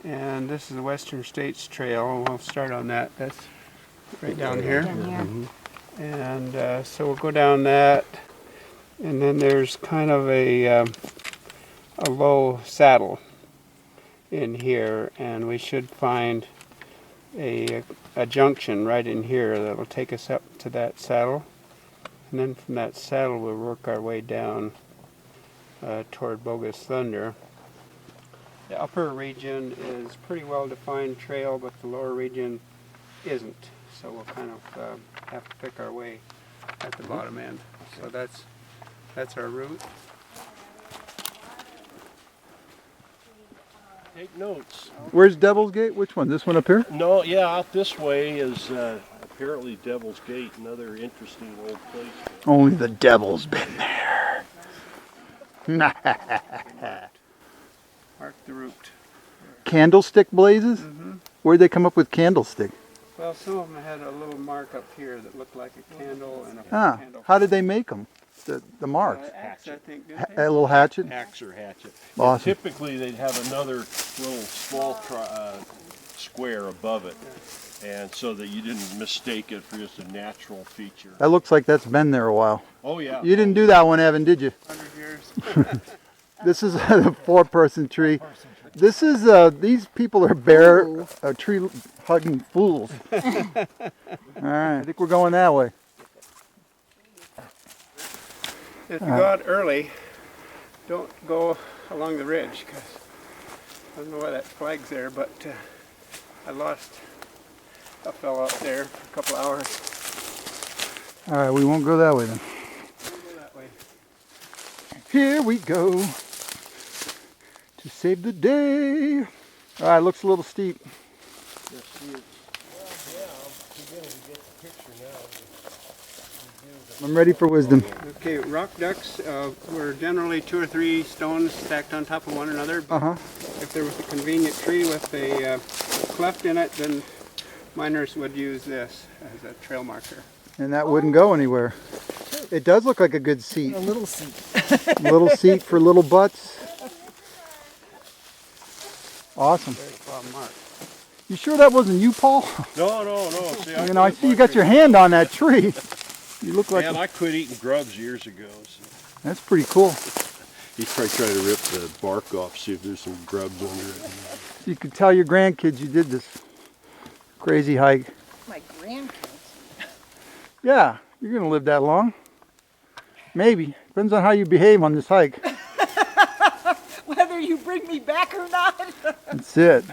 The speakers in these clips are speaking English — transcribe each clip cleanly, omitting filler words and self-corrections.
And this is the Western States Trail. We'll start on that. That's right down here. And so we'll go down that. And then there's kind of a low saddle in here. And we should find a junction right in here that will take us up to that saddle. And then from that saddle we'll work our way down toward Bogus Thunder. The upper region is pretty well defined trail, but the lower region isn't. So we'll kind of have to pick our way at the bottom end. So that's our route. Take notes. Where's Devil's Gate? Which one? This one up here? No, yeah, out this way is apparently Devil's Gate, another interesting old place. Only the devil's been there. Mark the route. Candlestick blazes? Mm-hmm. Where'd they come up with candlestick? Well, some of them had a little mark up here that looked like a candle and a candle. How did they make them? The marks? Axe, I think, did A little hatchet? Axe or hatchet. Awesome. And typically they'd have another little small square above it, and so that you didn't mistake it for just a natural feature. That looks like that's been there a while. Oh yeah. You didn't do that one, Evan, did you? 100 years. This is a 4-person tree. This is, these people are tree hugging fools. All right, I think we're going that way. If you go out early, don't go along the ridge, because I don't know why that flag's there, but I lost a fellow out there for a couple hours. All right, we won't go that way then. We'll go that way. Here we go to save the day. All right, looks a little steep. I'm ready for wisdom. Okay, rock ducks were generally 2 or 3 stones stacked on top of one another. But if there was a convenient tree with a cleft in it, then miners would use this as a trail marker. And that wouldn't go anywhere. It does look like a good seat. A little seat. Little seat for little butts. Awesome. Very well marked. You sure that wasn't you, Paul? No. See, I see you got your hand on that tree. You look like. Man, I quit eating grubs years ago. So. That's pretty cool. He's probably trying to rip the bark off, see if there's some grubs under it. You could tell your grandkids you did this crazy hike. My grandkids. Yeah, you're gonna live that long. Maybe. Depends on how you behave on this hike. Whether you bring me back or not. That's it.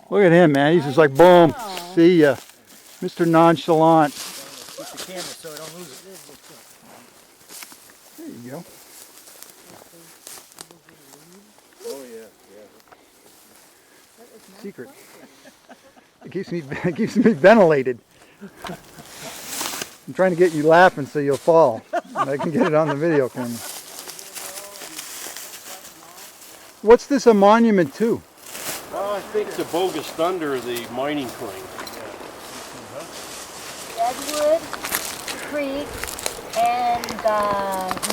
Look at him, man. He's just like, boom. See ya. Mr. Nonchalant. Keep the camera so I don't lose it. There you go. Oh yeah. Secret. It keeps me ventilated. I'm trying to get you laughing so you'll fall. And I can get it on the video camera. What's this a monument to? Well, I think the Bogus Thunder, the mining claim. Redwood Creek and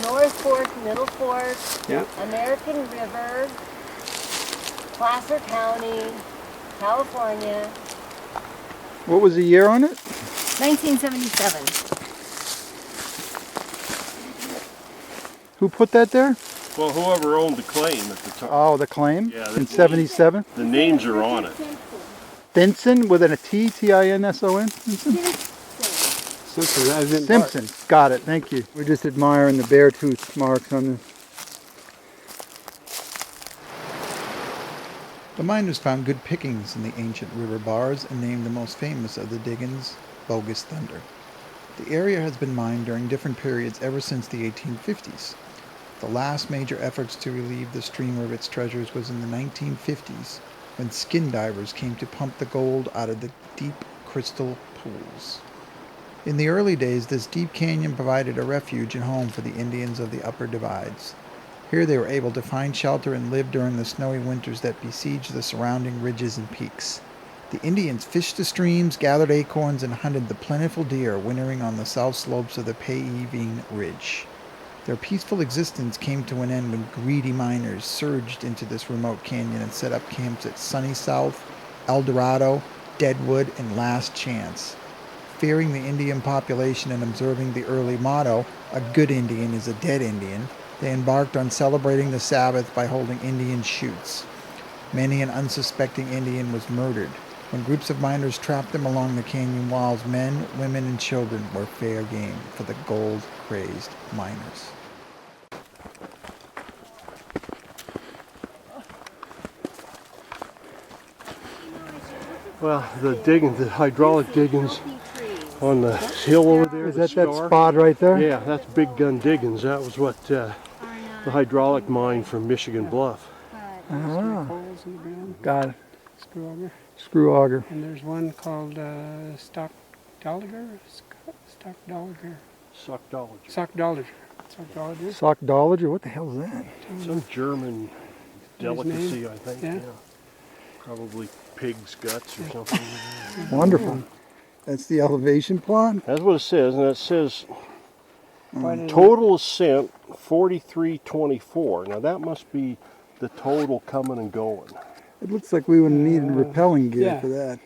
North Fork, Middle Fork, American River, Placer County, California. What was the year on it? 1977. Who put that there? Well, whoever owned the claim at the time. Oh, the claim? Yeah, in 77? The names are on it. Benson with a T, T-I-N-S-O-N? Simpson. Got it. Thank you. We're just admiring the bare tooth marks on this. The miners found good pickings in the ancient river bars and named the most famous of the diggings Bogus Thunder. The area has been mined during different periods ever since the 1850s. The last major efforts to relieve the stream of its treasures was in the 1950s, when skin divers came to pump the gold out of the deep crystal pools. In the early days, this deep canyon provided a refuge and home for the Indians of the upper divides. Here they were able to find shelter and live during the snowy winters that besieged the surrounding ridges and peaks. The Indians fished the streams, gathered acorns, and hunted the plentiful deer wintering on the south slopes of the Payivine Ridge. Their peaceful existence came to an end when greedy miners surged into this remote canyon and set up camps at Sunny South, El Dorado, Deadwood, and Last Chance. Fearing the Indian population and observing the early motto, "A good Indian is a dead Indian," they embarked on celebrating the Sabbath by holding Indian shoots. Many an unsuspecting Indian was murdered. When groups of miners trapped them along the canyon walls, men, women, and children were fair game for the gold-crazed miners. Well, the hydraulic diggings on the hill over there. Is the that star. spot right there? Yeah, that's Big Gun Diggins. That was what the hydraulic mine from Michigan Bluff. Ah, Holes in the ground, got it. screw auger. Screw auger. And there's one called Stock Dolliger? Stock Dolliger. Suckdology. Sock Dolliger. Sock Dolliger. Sockdology? What the hell is that? Some German delicacy, name. I think. Yeah. Probably pig's guts or something. Wonderful. That's the elevation plot? That's what it says, and it says Why did total ascent 4324. Now that must be the total coming and going. It looks like we would have needed rappelling gear yeah. for that.